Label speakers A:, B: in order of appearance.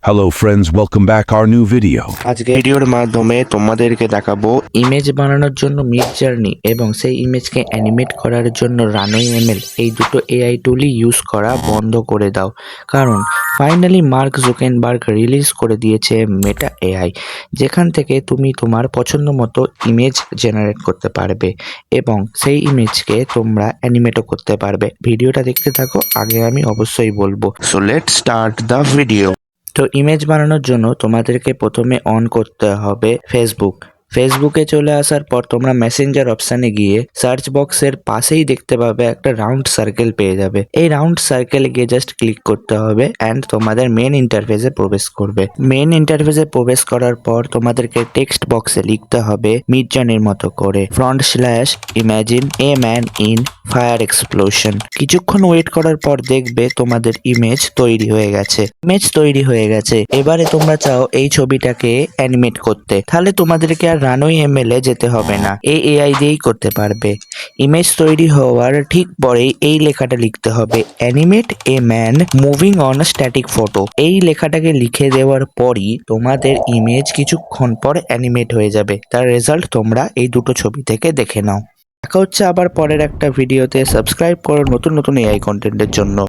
A: Hello friends, welcome back our new video.
B: আজকে ভিডিওর মাধ্যমে তোমাদেরকে দেখাবো ইমেজ বানানোর জন্য মিড জার্নি এবং সেই ইমেজকে অ্যানিমেট করার জন্য রানওয়ে এমএল এই দুটো এআই টুলই ইউজ করা বন্ধ করে দাও। কারণ ফাইনালি মার্ক জুকেনবার্গ রিলিজ করে দিয়েছে মেটা এআই, যেখান থেকে তুমি তোমার পছন্দ মতো ইমেজ জেনারেট করতে পারবে এবং সেই ইমেজকে তোমরা অ্যানিমেটও করতে পারবে। ভিডিওটা দেখতে থাকো, আগে আমি অবশ্যই বলবো। So let's start the video. তো ইমেজ বানানোর জন্য তোমাদেরকে প্রথমে অন করতে হবে ফেসবুকে চলে আসার পর তোমরা মেসেঞ্জার অপশানে গিয়ে সার্চ বক্সের পাশেই দেখতে পাবে একটা রাউন্ড সার্কেল পেয়ে যাবে। এই রাউন্ড সার্কেলে গিয়ে জাস্ট ক্লিক করতে হবে অ্যান্ড তোমাদের মেন ইন্টারফেসে প্রবেশ করবে। মেন ইন্টারফেসে প্রবেশ করার পর তোমাদেরকে টেক্সট বক্সে লিখতে হবে মিডজার্নির মতো করে /imagine a man in fire explosion. কিছুক্ষণ ওয়েট করার পর দেখবে তোমাদের ইমেজ তৈরি হয়ে গেছে। এবারে তোমরা চাও এই ছবিটাকে অ্যানিমেট করতে, তাহলে তোমাদেরকে আর রানওয়ে এমএল এ যেতে হবে না, এই এআই দিয়েই করতে পারবে। ইমেজ তৈরি হওয়ার ঠিক পরেই এই লেখাটা লিখতে হবে, animate a man moving on static photo. এই লেখাটাকে লিখে দেওয়ার পরই তোমাদের ইমেজ কিছুক্ষণ পর অ্যানিমেট হয়ে যাবে। তার রেজাল্ট তোমরা এই দুটো ছবি থেকে দেখে নাও। দেখা হচ্ছে আবার পরের একটা ভিডিওতে। সাবস্ক্রাইব করো নতুন নতুন এআই কন্টেন্টের জন্য।